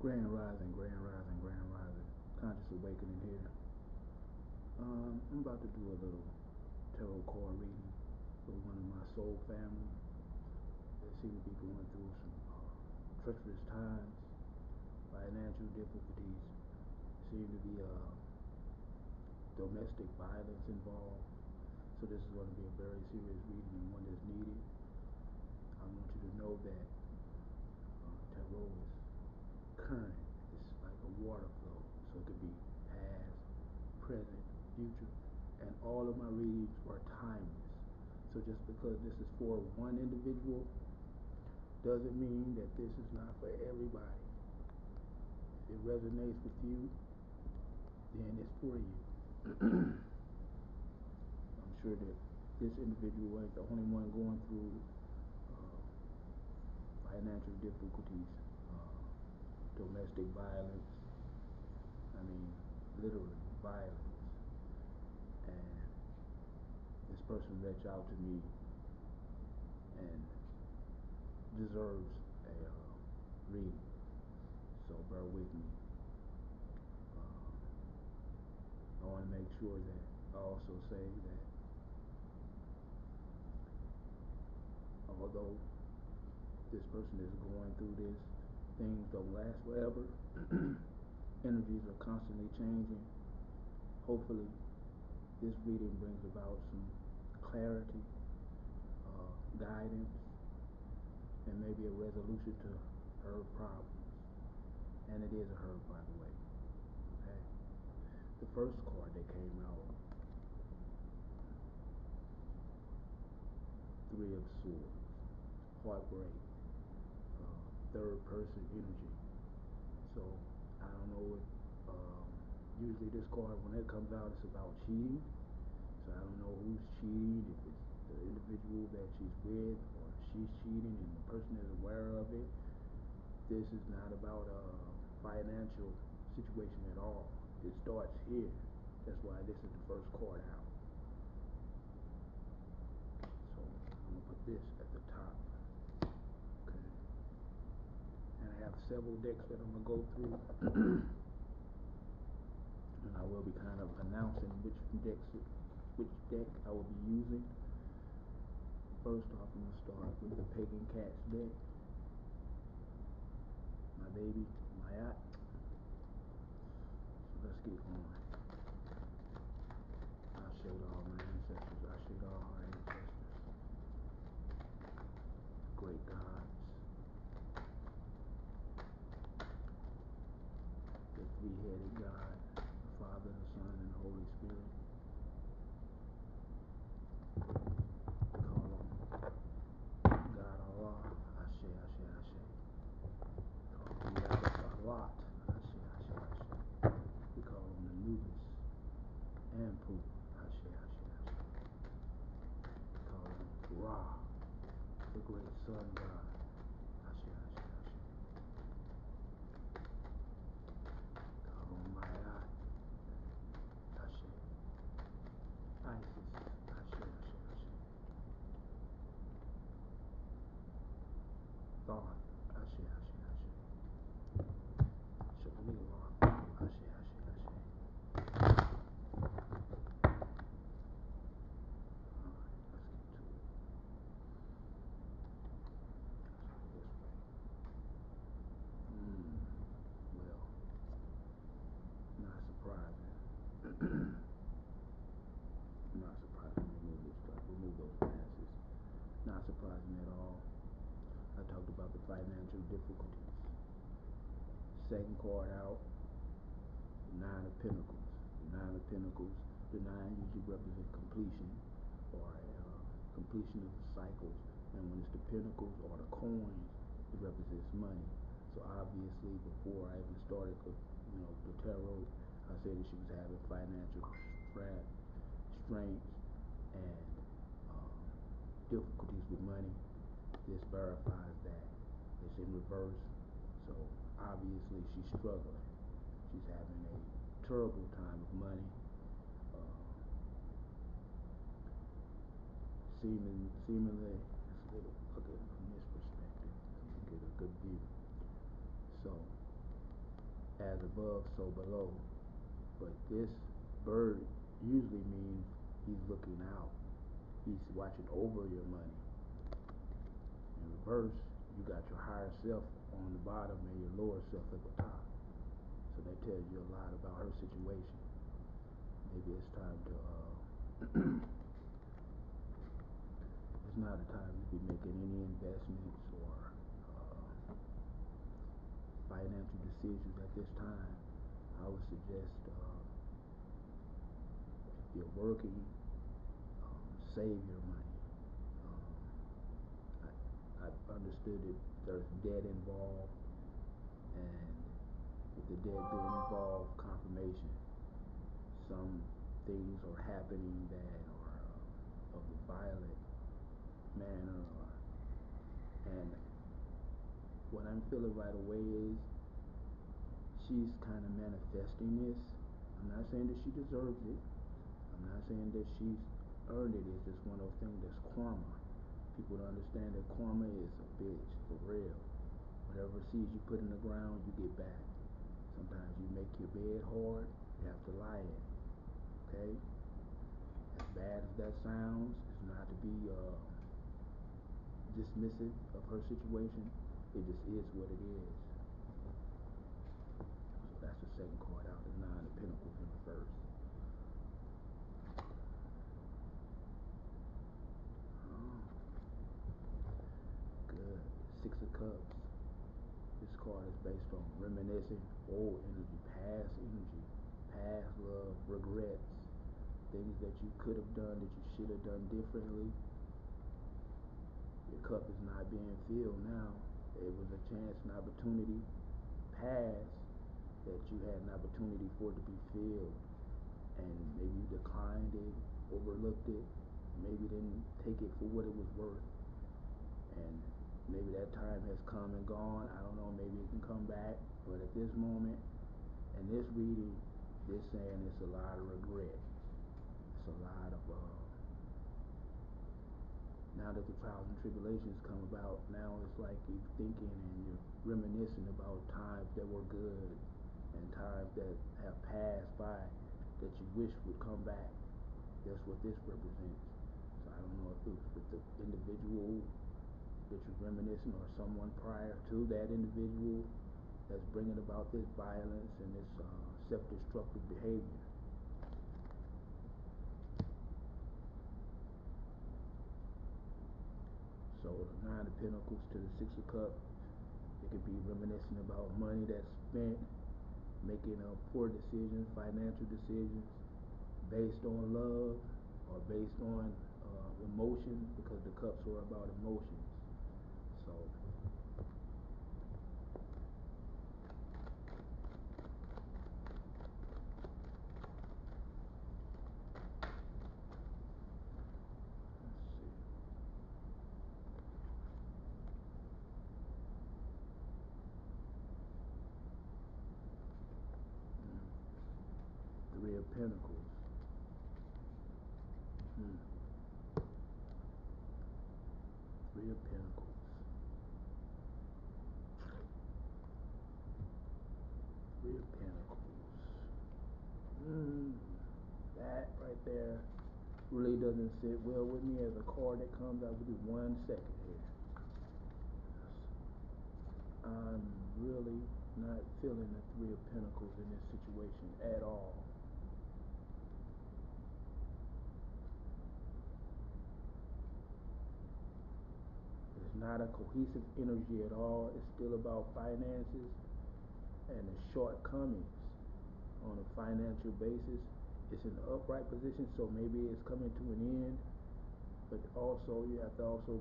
Grand Rising, Grand Rising, Grand Rising. Conscious awakening here. I'm about to do a little tarot card reading for one of my soul family. They seem to be going through some treacherous times, financial difficulties. Seem to be domestic violence involved. So this is going to be a very serious reading and one that's needed. I want you to know that tarot is current. It's like a water flow. So it could be past, present, future, and all of my readings are timeless. So just because this is for one individual doesn't mean that this is not for everybody. If it resonates with you, then it's for you. I'm sure that this individual ain't the only one going through financial difficulties, domestic violence. I mean, literally violence. And this person reached out to me and deserves a reading. So bear with me. I want to make sure that I also say that although this person is going through this, things don't last forever. Energies are constantly changing. Hopefully, this reading brings about some clarity, guidance, and maybe a resolution to her problems. And it is a her, by the way. Okay. The first card that came out, Three of Swords, heartbreak, third person energy. So I don't know if usually this card when it comes out it's about cheating. So I don't know who's cheating, if it's the individual that she's with or she's cheating and the person is aware of it. This is not about a financial situation at all. It starts here. That's why this is the first card out. So I'm gonna put this at the top. Okay. And I have several decks that I'm gonna go through. And I will be kind of announcing which deck I will be using. First off, I'm gonna start with the Pagan Cats deck. My baby, my yacht. So let's get going. I shade all my ancestors. I shade all our ancestors. Great gods. The three-headed God, the Father, the Son, and the Holy Spirit. We call on God Allah. Ashe, Ashe, Ashe. We call on Yahweh Sabaoth. Ashe, Ashe, Ashe. We call on Anubis and Pu. Ashe, Ashe, Ashe. We call on Ra, the great sun god. Ashe, Ashe, Ashe. We call on Ma'at. Ashe. Isis. Ashe, Ashe, Ashe. Thoth. Ashe, Ashe, Ashe. Shakti-Ra. Ashe, Ashe, Ashe. Alright, let's get to it. This way. Well, not surprising. Not surprising. Remove those passes. Not surprising at all. I talked about the financial difficulties. Second card out, the Nine of Pentacles. The Nine of Pentacles, the nine usually represent completion or completion of the cycles. And when it's the pentacles or the coins, it represents money. So obviously, before I even started the tarot, I said that she was having financial strains and difficulties with money. This verifies that it's in reverse. So obviously she's struggling. She's having a terrible time with money. Seemingly, let's look at it from this perspective. Let me get a good view. So as above, so below. But this bird usually means he's looking out. He's watching over your money. In reverse, you got your higher self on the bottom and your lower self at the top. So that tells you a lot about her situation. Maybe it's time to it's not a time to be making any investments or financial decisions at this time. I would suggest if you're working, save your money. I've understood that there's debt involved, and with the debt being involved, confirmation. Some things are happening that are of the violent manner, and what I'm feeling right away is she's kind of manifesting this. I'm not saying that she deserves it. I'm not saying that she's earned it. It's just one of those things that's karma. People don't understand that karma is a bitch, for real. Whatever seeds you put in the ground, you get back. Sometimes you make your bed hard, you have to lie in it. Okay? As bad as that sounds, it's not to be dismissive of her situation. It just is what it is. So that's the second card out, the Nine of Pentacles in the first. Oh, good. Six of Cups. This card is based on reminiscing, old energy, past love, regrets, things that you could have done that you should have done differently. Your cup is not being filled now. It was a chance, an opportunity past that you had an opportunity for it to be filled, and maybe you declined it, overlooked it, maybe didn't take it for what it was worth, and maybe that time has come and gone. I don't know, maybe it can come back, but at this moment, in this reading, this saying it's a lot of regret. It's a lot of now that the trials and tribulations come about, now it's like you're thinking and you're reminiscing about times that were good and times that have passed by that you wish would come back. That's what this represents. So I don't know if it was with the individual that you're reminiscing or someone prior to that individual that's bringing about this violence and this self-destructive behavior. So the Nine of Pentacles to the Six of Cups, it could be reminiscing about money that's spent, making poor decisions, financial decisions, based on love or based on emotions, because the cups are about emotions. So Three of Pentacles. Three of Pentacles. Three of Pentacles. That right there really doesn't sit well with me as a card that comes out. Give me 1 second here. I'm really not feeling the Three of Pentacles in this situation at all. It's not a cohesive energy at all. It's still about finances and the shortcomings on a financial basis. It's in the upright position, so maybe it's coming to an end, but also you have to also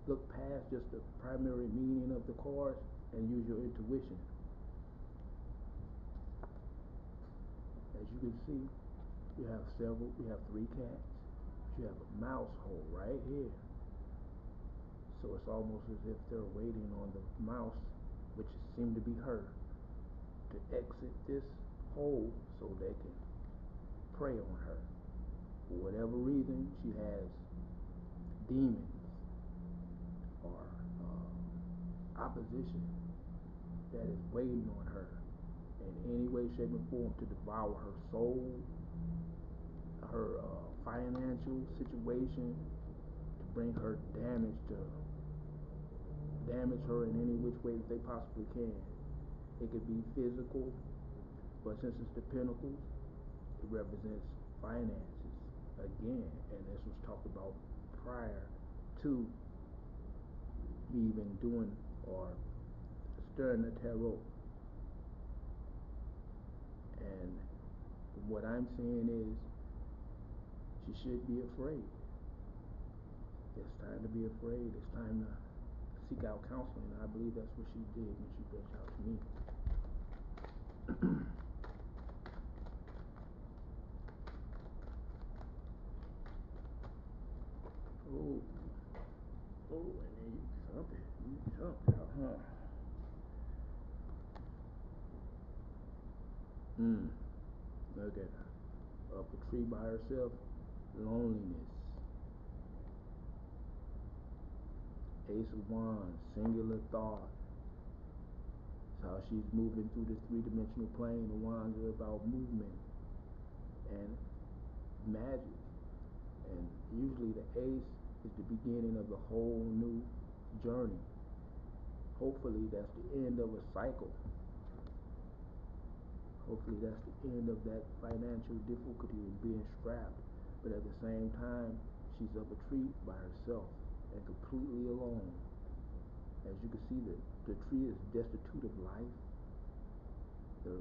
look past just the primary meaning of the cards and use your intuition. As you can see, we have three cats. You have a mouse hole right here. So it's almost as if they're waiting on the mouse, which seemed to be her, to exit this hole so they can prey on her. For whatever reason, she has demons or opposition that is waiting on her, in any way, shape, or form to devour her soul, her financial situation, to bring her damage her in any which way that they possibly can. It could be physical, but since it's the Pentacles, it represents finances again, and this was talked about prior to me even doing or stirring the tarot. And what I'm seeing is she should be afraid. It's time to be afraid. It's time to seek out counseling. I believe that's what she did when she reached out to me. Oh, and then you jumped out, huh? Look at her, up a tree by herself, loneliness. Ace of Wands, singular thought. That's how she's moving through this three-dimensional plane. The wands are about movement and magic. And usually the ace is the beginning of a whole new journey. Hopefully that's the end of a cycle. Hopefully that's the end of that financial difficulty and being strapped. But at the same time, she's up a tree by herself and completely alone. As you can see, the tree is destitute of life. The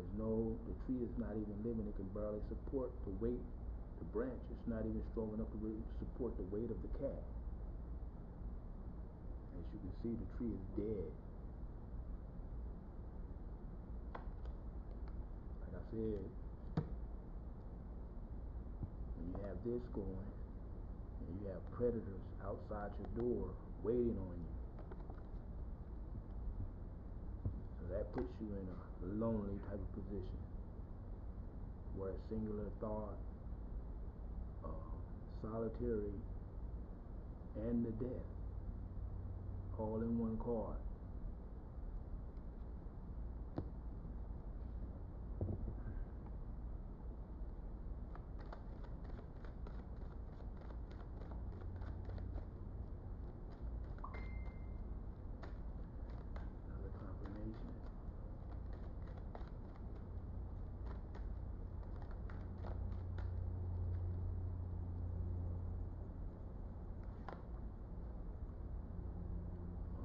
tree is not even living. It can barely support the weight. The branch is not even strong enough to really support the weight of the cat. As you can see, the tree is dead. Like I said, when you have this going, and you have predators outside your door waiting on you, so that puts you in a lonely type of position, where a singular thought, solitary, and the death, all in one card. Another confirmation.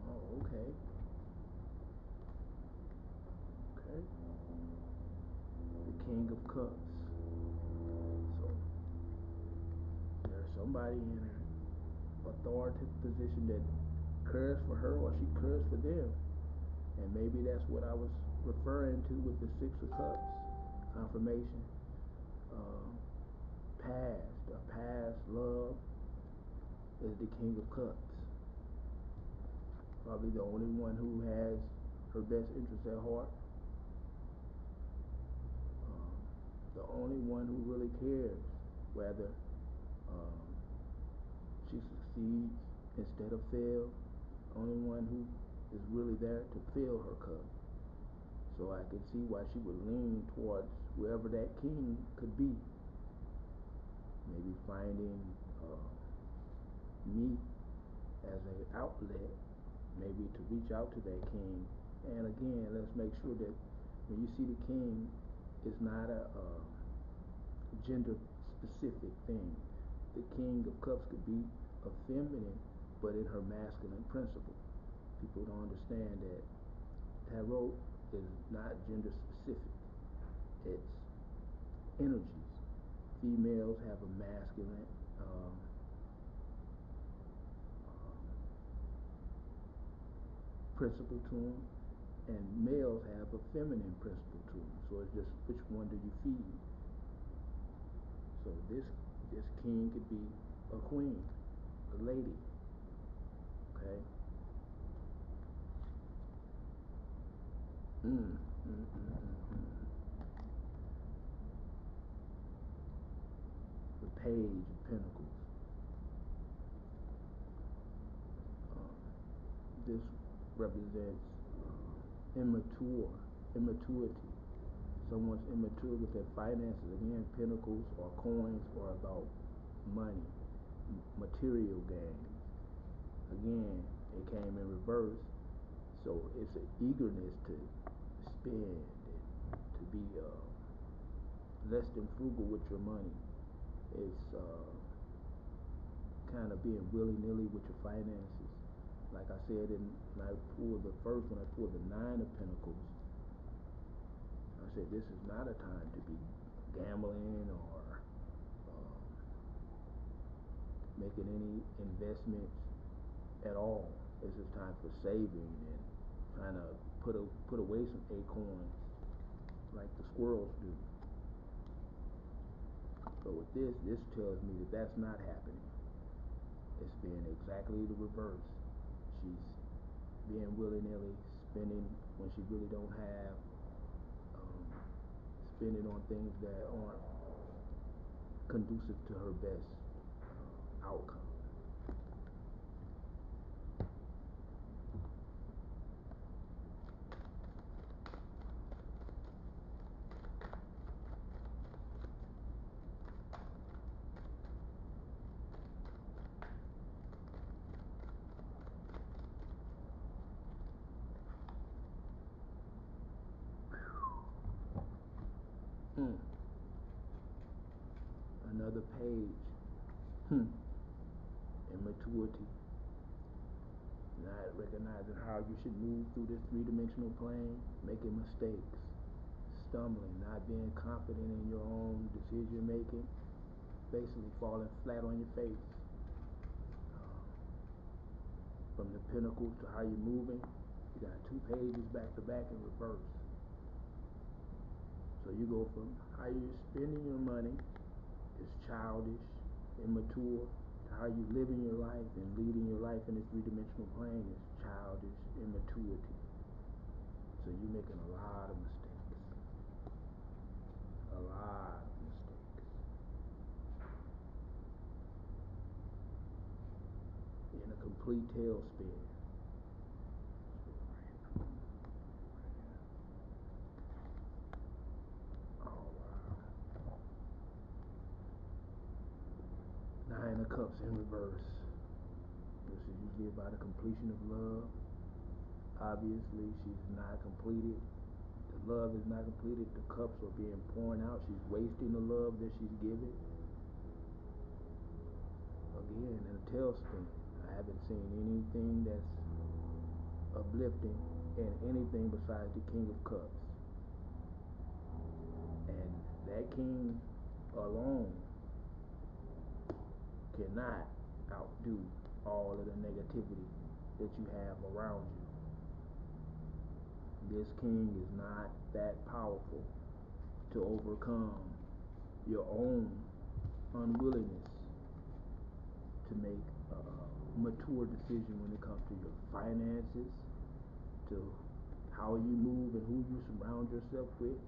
Oh, okay. Okay. The King of Cups. So there's somebody in an authoritative position that cares for her, or she cares for them. And maybe that's what I was referring to with the Six of Cups confirmation. Past love is the King of Cups. Probably the only one who has her best interest at heart. The only one who really cares whether she succeeds instead of fails. Only one who is really there to fill her cup. So I can see why she would lean towards whoever that king could be. Maybe finding me as an outlet, maybe to reach out to that king. And again, let's make sure that when you see the king, it's not a gender specific thing. The King of Cups could be a feminine, but in her masculine principle. People don't understand that tarot is not gender specific. It's energies. Females have a masculine principle to them, and males have a feminine principle to them. So it's just which one do you feed? So this king could be a queen, a lady. Okay. The Page of Pentacles. This represents immaturity. someone's immature with their finances. Again, pentacles or coins are about money, material gains. Again, it came in reverse, so it's an eagerness to spend and to be less than frugal with your money. It's kind of being willy-nilly with your finances. Like I said, when I pulled the first, when I pulled the Nine of Pentacles, I said this is not a time to be gambling or making any investments at all. This is time for saving and trying to put away some acorns like the squirrels do. But with this tells me that that's not happening. It's being exactly the reverse. She's being willy-nilly, spending when she really don't have, spending on things that aren't conducive to her best outcome. Another page. Immaturity. Not recognizing how you should move through this three-dimensional plane, making mistakes, stumbling, not being confident in your own decision making, basically falling flat on your face. From the Pentacles to how you're moving, you got two pages back to back in reverse. So you go from how you're spending your money is childish, immature, to how you living your life and leading your life in this three-dimensional plane is childish, immaturity. So you're making a lot of mistakes. A lot of mistakes. In a complete tailspin. Nine of Cups in reverse. This is usually about a completion of love. Obviously, she's not completed. The love is not completed. The cups are being poured out. She's wasting the love that she's giving. Again, in a tailspin. I haven't seen anything that's uplifting and anything besides the King of Cups. And that king alone cannot outdo all of the negativity that you have around you. This king is not that powerful to overcome your own unwillingness to make a mature decision when it comes to your finances, to how you move and who you surround yourself with,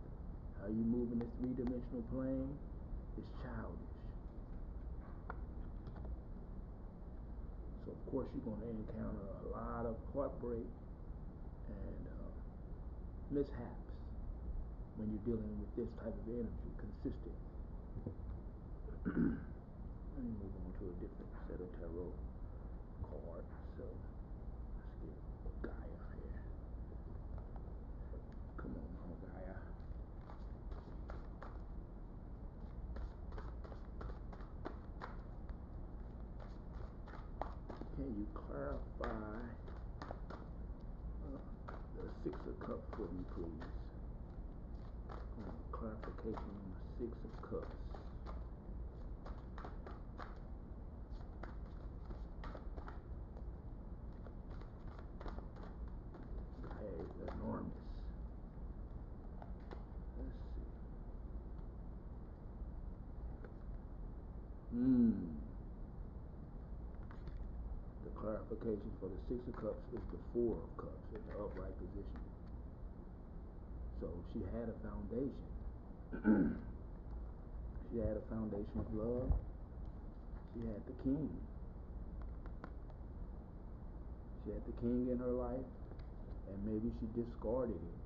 how you move in this three-dimensional plane. Is childish. So of course you're going to encounter a lot of heartbreak and mishaps when you're dealing with this type of energy consistently. Let me move on to a different set of tarot cards. So let's get Gaia here. Come on, Mama Gaia. Can you clarify the Six of Cups for me, please? Clarification on the Six of Cups. Gaia is enormous. Let's see. The clarification for the Six of Cups is the Four of Cups in the upright position. So she had a foundation. She had a foundation of love. She had the king. She had the king in her life, and maybe she discarded it.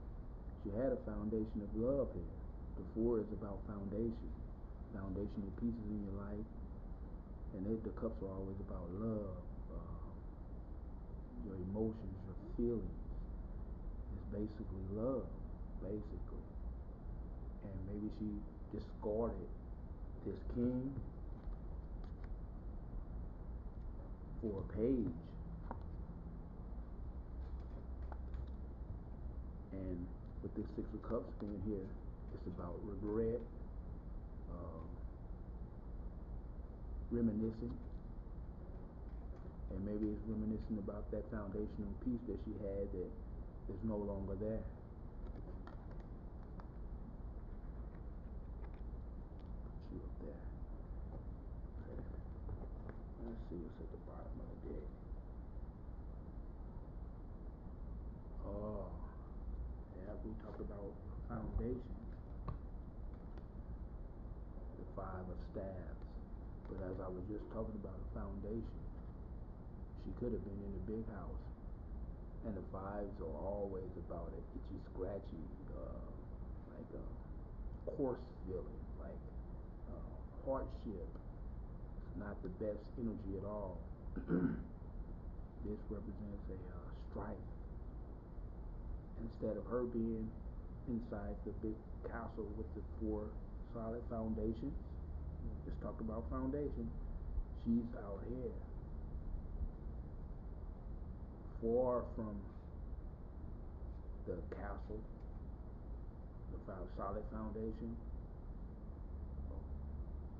She had a foundation of love here. The 4 is about foundation, foundational pieces in your life, and the cups are always about love, your emotions, your feelings. It's basically love, basically. And maybe she discarded this king for a page. And with this 6 of Cups being here, it's about regret, reminiscing, and maybe it's reminiscing about that foundational piece that she had that is no longer there. Put you up there. Okay. Let's see what's at the bottom of the deck. Oh, yeah, we talked about foundation, the 5 of Staves. But as I was just talking about a foundation, she could have been in the big house. And the 5s are always about an itchy, scratchy, like a coarse feeling, like hardship. It's not the best energy at all. This represents a strife. Instead of her being inside the big castle with the 4 solid foundations, just talked about foundation, she's out here, far from the castle, the solid foundation,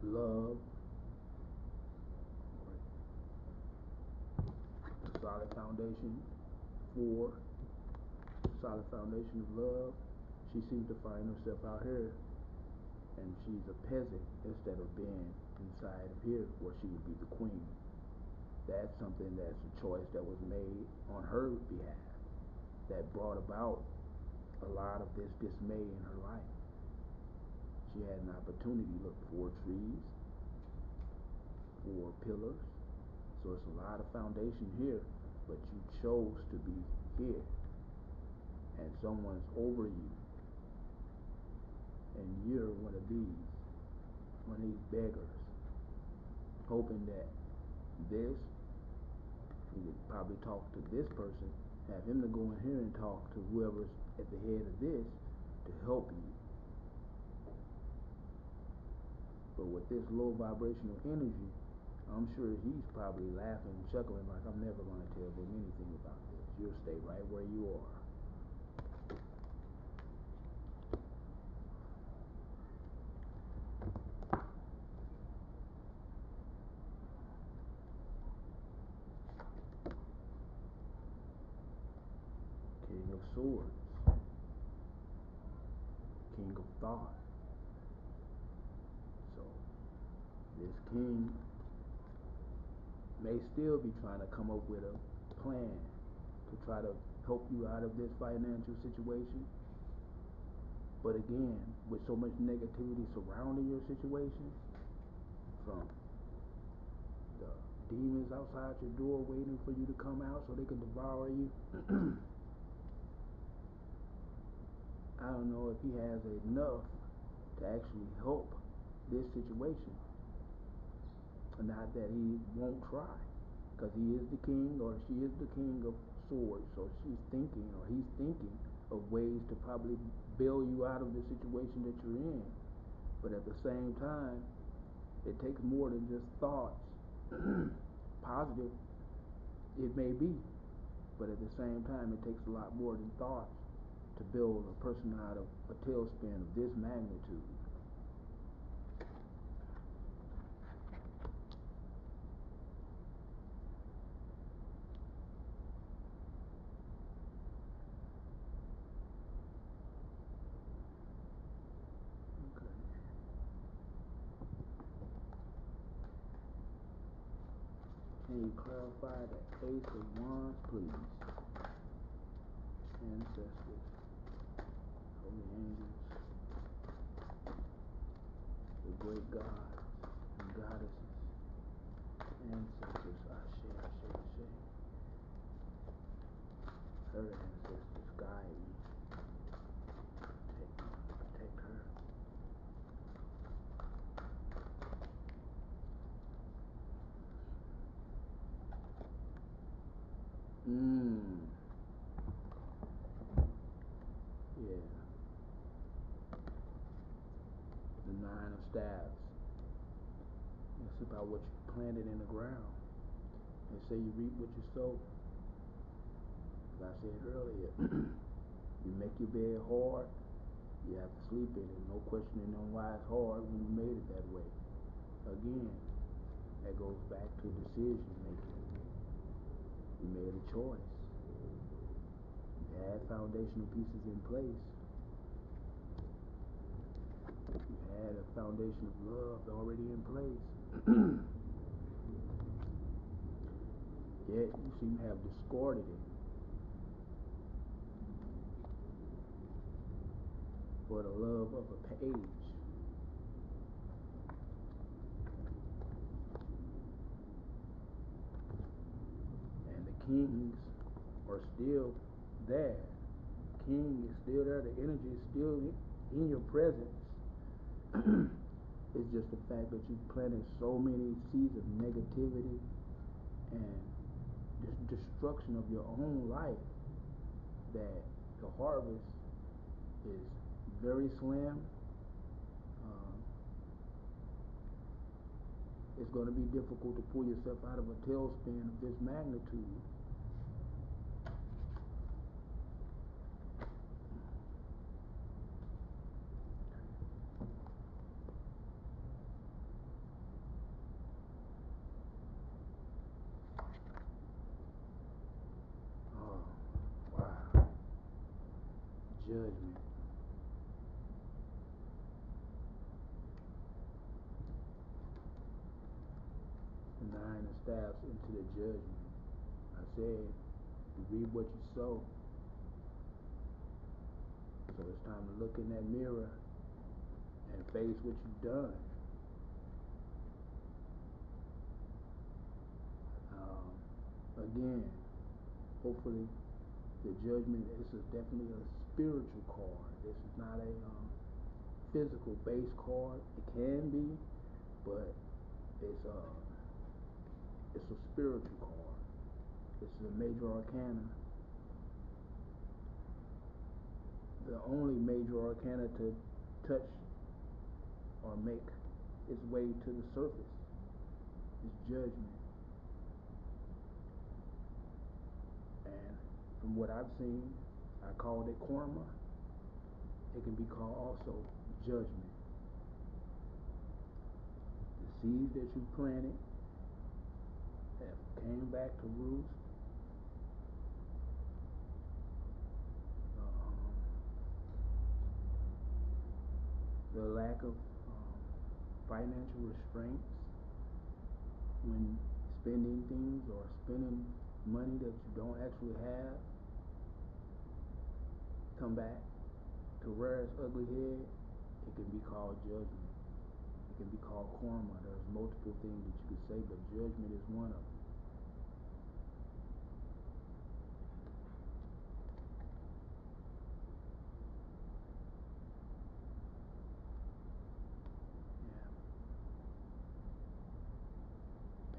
love, the solid foundation, 4, solid foundation of love. She seems to find herself out here, and she's a peasant instead of being inside of here where she would be the queen. That's something, that's a choice that was made on her behalf that brought about a lot of this dismay in her life. She had an opportunity to look for trees, for pillars. So it's a lot of foundation here, but you chose to be here, and someone's over you, and you're one of these beggars, hoping that this, you could probably talk to this person, have him to go in here and talk to whoever's at the head of this to help you. But with this low vibrational energy, I'm sure he's probably laughing, chuckling like, I'm never going to tell them anything about this. You'll stay right where you are. King of Swords, King of Thought. So this king may still be trying to come up with a plan to try to help you out of this financial situation. But again, with so much negativity surrounding your situation, from the demons outside your door waiting for you to come out so they can devour you, I don't know if he has enough to actually help this situation. Not that he won't try, because he is the king, or she is the king of swords, so she's thinking, or he's thinking of ways to probably bail you out of the situation that you're in. But at the same time, it takes more than just thoughts. Positive it may be, but at the same time, it takes a lot more than thoughts to build a person out of a tailspin of this magnitude. Okay. Can you clarify that Ace of Wands, please? Ancestors, holy angels, the great gods and goddesses, ancestors, Ashe, Ashe, Ashe. Her ancestors guide me, protect her. Nine of Staves. It's about what you planted in the ground. They say you reap what you sow. Like I said earlier, you make your bed hard, you have to sleep in it. No questioning on why it's hard when you made it that way. Again, that goes back to decision making. You made a choice. You had foundational pieces in place. You had a foundation of love already in place. Yet you seem to have discarded it for the love of a page. And the kings are still there. King is still there. The energy is still in your presence. It's just the fact that you planted so many seeds of negativity and destruction of your own life that the harvest is very slim. It's going to be difficult to pull yourself out of a tailspin of this magnitude. Oh, wow. Judgment. Nine of Staves into the judgment. I said, you reap what you sow. So it's time to look in that mirror and face what you've done. Again, hopefully the judgment is definitely a spiritual card. This is not a physical base card. It can be, but it's a spiritual card. This is a major arcana. The only major arcana to touch or make its way to the surface is judgment. And from what I've seen, I called it karma. It can be called also judgment. The seeds that you planted have came back to roost. The lack of financial restraints when spending things or spending money that you don't actually have come back to rear its ugly head. It can be called judgment. It can be called karma. There's multiple things that you could say, but judgment is one of them. Yeah.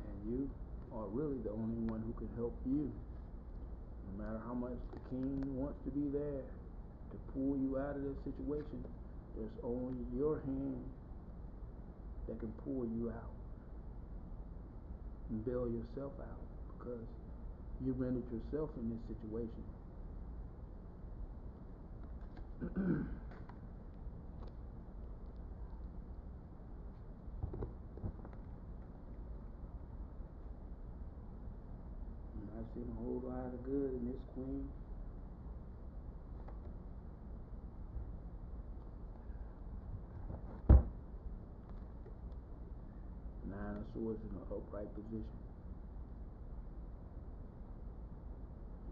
And you are really the only one who can help you. No matter how much the king wants to be there to pull you out of this situation, there's only your hand that can pull you out and bail yourself out, because you rendered yourself in this situation. I've seen a whole lot of good in this queen. Nine of Swords in an upright position.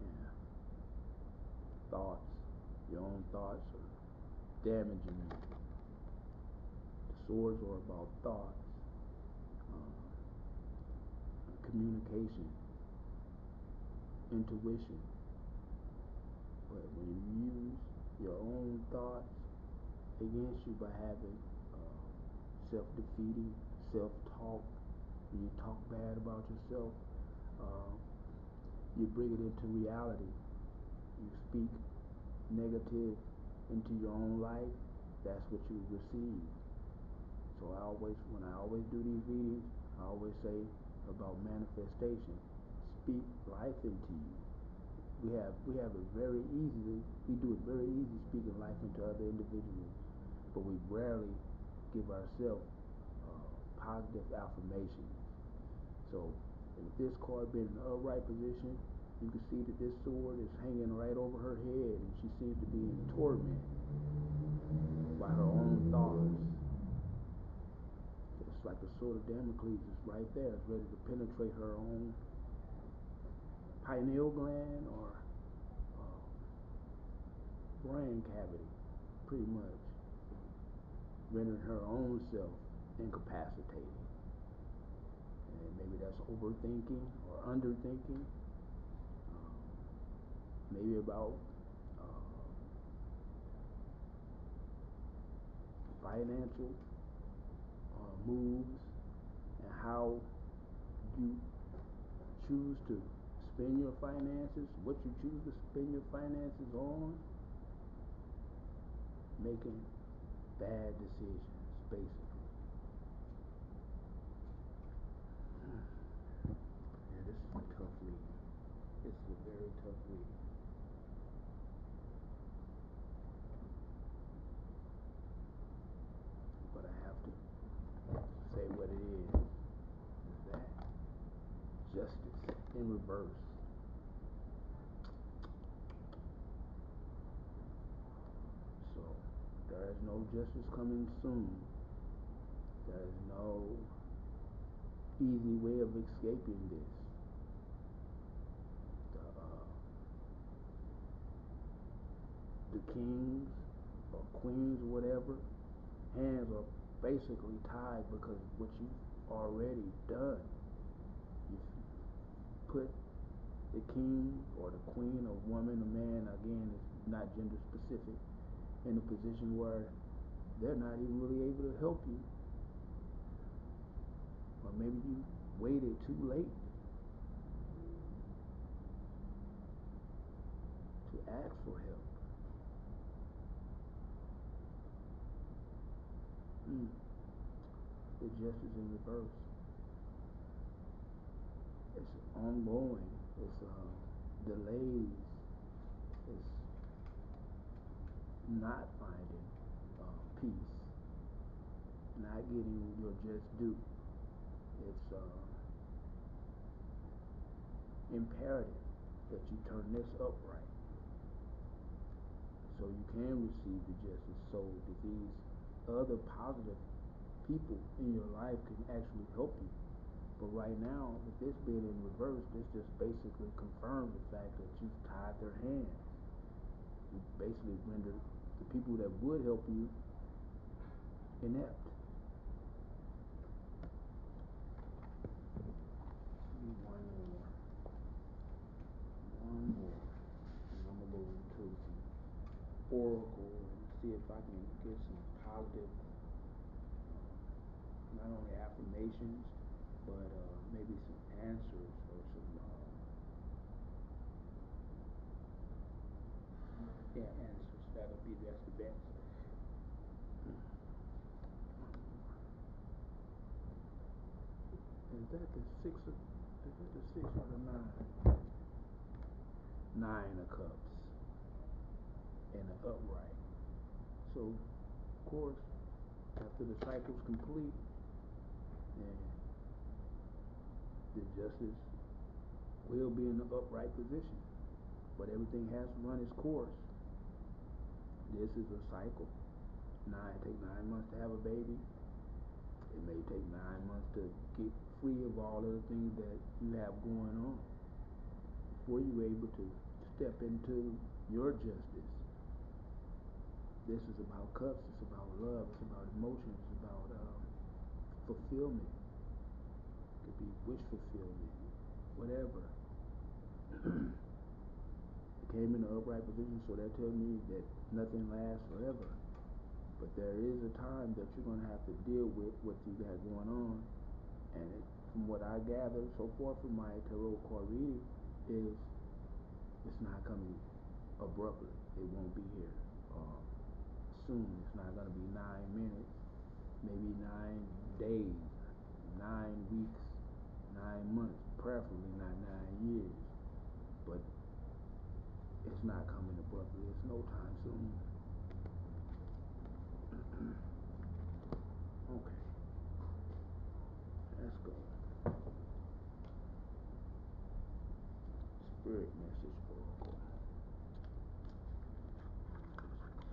Yeah. Thoughts, your own thoughts are damaging you. The swords are about thoughts, communication, intuition. But when you use your own thoughts against you by having self-defeating self-talk, when you talk bad about yourself, you bring it into reality. You speak negative into your own life, that's what you receive. So when I always do these readings, I always say about manifestation. Speak life into you. We have it very easily. We do it very easy speaking life into other individuals, but we rarely give ourselves positive affirmations. So with this card being in an upright position, you can see that this sword is hanging right over her head, and she seems to be in torment by her own thoughts. It's like the sword of Damocles is right there. It's ready to penetrate her own pineal gland or brain cavity, pretty much, rendering her own self incapacitated. And maybe that's overthinking or underthinking. Maybe about financial moves and how you choose to spend your finances, what you choose to spend your finances on, making bad decisions, basically. Yeah, this is a tough read. This is a very tough read. But I have to say what it is that justice in reverse. So there is no justice coming soon. There is no easy way of escaping this. The kings or queens or whatever, hands are basically tied because of what you've already done. You've put the king or the queen, a woman, a man, again, it's not gender specific, in a position where they're not even really able to help you. Or maybe you waited too late to ask for help. The justice in reverse. It's ongoing. It's delays. It's not finding peace. Not getting your just due. It's imperative that you turn this upright so you can receive the justice, so that these other positive people in your life can actually help you. But right now, with this being in reverse, this just basically confirms the fact that you've tied their hands. You basically rendered the people that would help you inept. One more. And I'm gonna go into some oracle and see if I can get some positive, not only affirmations, but maybe some answers or some answers. That's the best. Is that the six or the nine? 9 of cups and an upright. So of course, after the cycle's complete, and the justice will be in the upright position, but everything has to run its course. This is a cycle. Take 9 months to have a baby. It may take 9 months to get free of all of the things that you have going on before you're able to step into your justice. This is about cups. It's about love. It's about emotion. It's about fulfillment. It could be wish fulfillment, whatever. It came in the upright position, so that tells me that nothing lasts forever. But there is a time that you're going to have to deal with what you got going on. And from what I gather so far from my tarot card reading, is it's not coming abruptly. It won't be here soon. It's not going to be 9 minutes. maybe 9 days, 9 weeks, 9 months, preferably not 9 years. But it's not coming abruptly. It's no time soon. Okay, let's go. Spirit message oracle.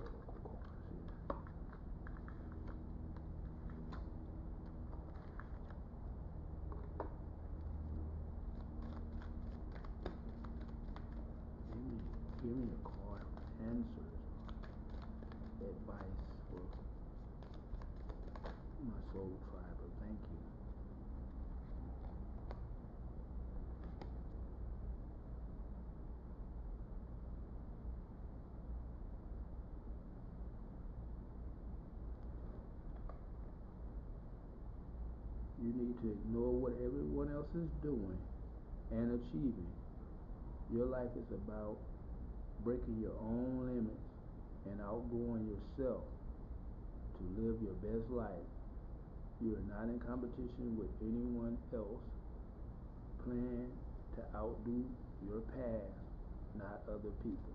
Oracle cards here. Give me a card for answers, advice for my soul tribe. Thank you. You need to ignore what everyone else is doing and achieving. Your life is about breaking your own limits and outgrowing yourself to live your best life. You are not in competition with anyone else. Plan to outdo your past, not other people.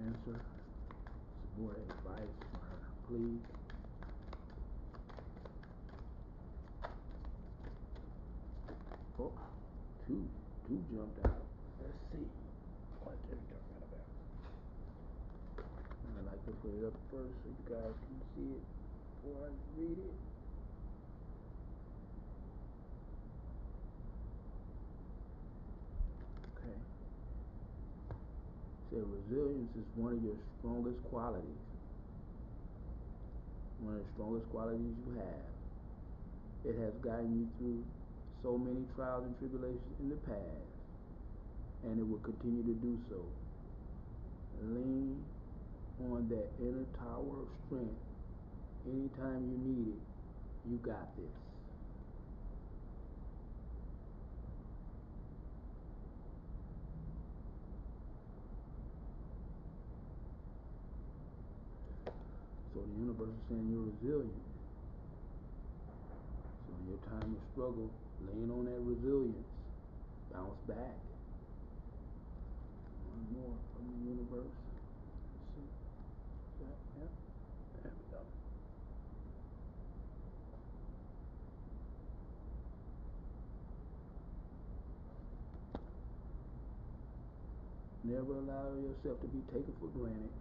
Answer. Some more advice for her, please. Oh, two jumped out. Let's see what they're talking about. I like to put it up first so you guys can see it before I read it. Okay. So resilience is one of your strongest qualities. One of the strongest qualities you have. It has gotten you through so many trials and tribulations in the past, and it will continue to do so. Lean on that inner tower of strength. Anytime you need it, you got this. So the universe is saying you're resilient. So in your time of struggle, lean on that resilience. Bounce back. One more from the universe. Let's see. Yep. There we go. Never allow yourself to be taken for granted.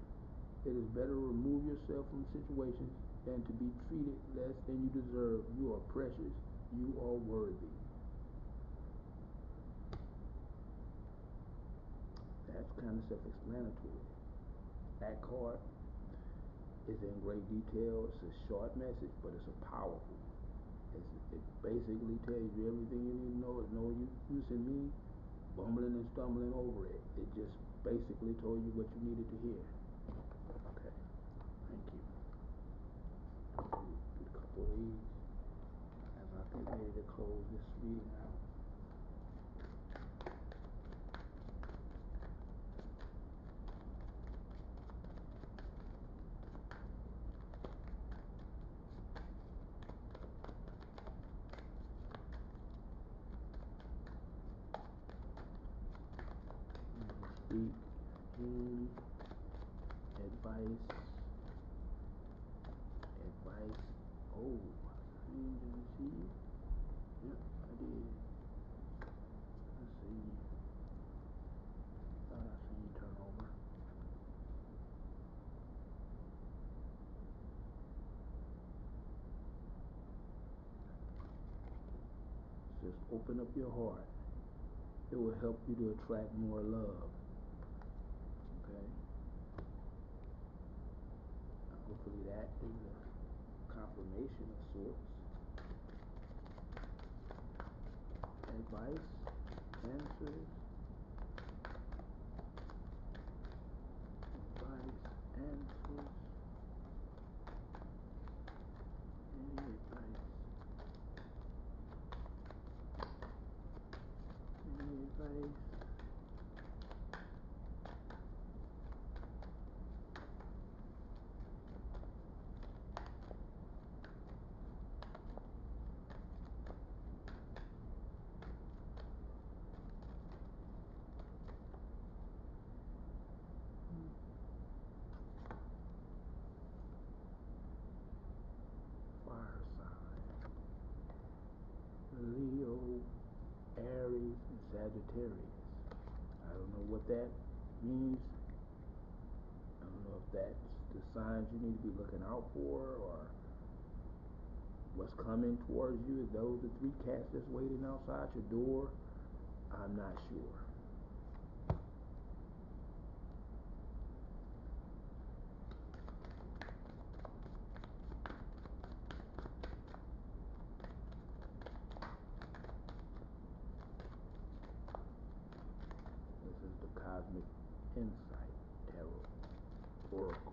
It is better to remove yourself from situations than to be treated less than you deserve. You are precious. You are worthy. That's kind of self-explanatory. That card is in great detail. It's a short message, but it's a powerful. It basically tells you everything you need to know. There's no use in me bumbling and stumbling over it. It just basically told you what you needed to hear. Okay, thank you. Do a couple of these as I get ready to close this reading out. Speak, advice. Oh, did you see you? Yep, I did. Let's see. Thought I seen you turn over. Just open up your heart. It will help you to attract more love. Okay? Hopefully that is a confirmation of sorts. Advice, answers, advice, answers. what that means. I don't know if that's the signs you need to be looking out for, or what's coming towards you. If those are the three cats that's waiting outside your door, I'm not sure. This is the Cosmic Insight Tarot Oracle.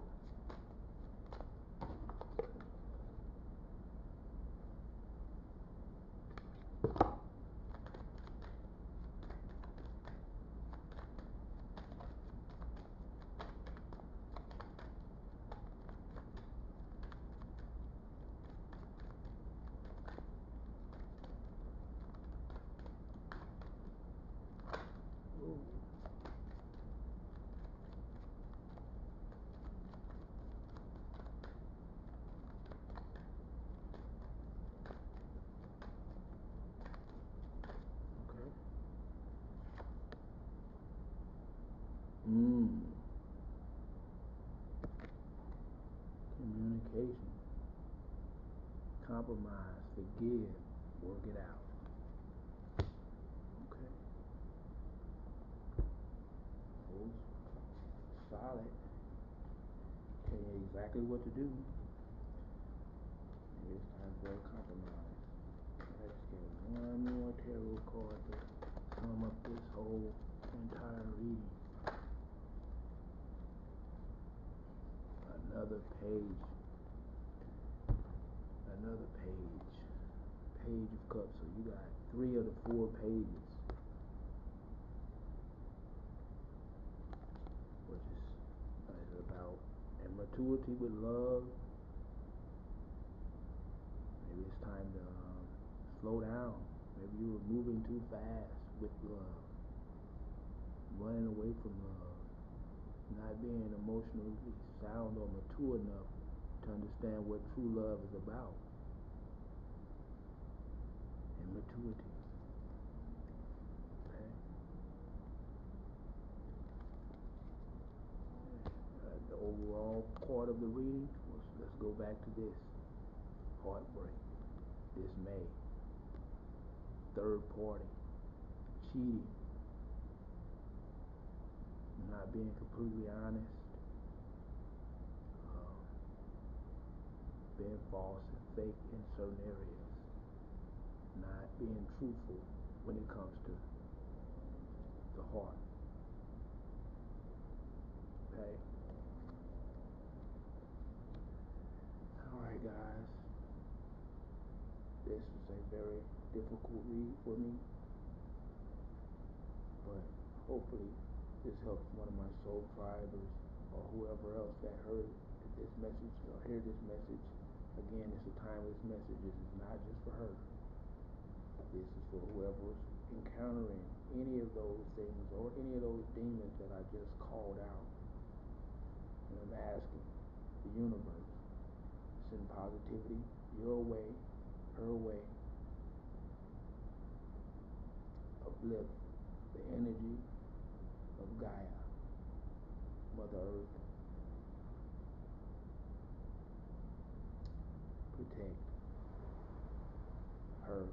Communication, compromise, forgive, work it out. Okay. Holds solid. Tell you exactly what to do. Maybe it's time for a compromise. Let's get one more tarot card to sum up this whole entire reading. Another page. Another page. Page of Cups. So you got 3 of the 4 pages, which is about immaturity with love. Maybe it's time to slow down. Maybe you were moving too fast with love, running away from love, not being emotionally sound or mature enough to understand what true love is about. Immaturity. Okay. The overall part of the reading was, let's go back to this: heartbreak, dismay, third party, cheating, not being completely honest, being false and fake in certain areas, not being truthful when it comes to the heart. Okay? Alright, guys. This was a very difficult read for me, but hopefully this helps one of my soul tribers or whoever else that heard this message or hear this message. Again, it's a timeless message. This is not just for her. This is for whoever's encountering any of those things or any of those demons that I just called out. And I'm asking the universe, send positivity your way, her way, uplift the energy of Gaia, Mother Earth, protect her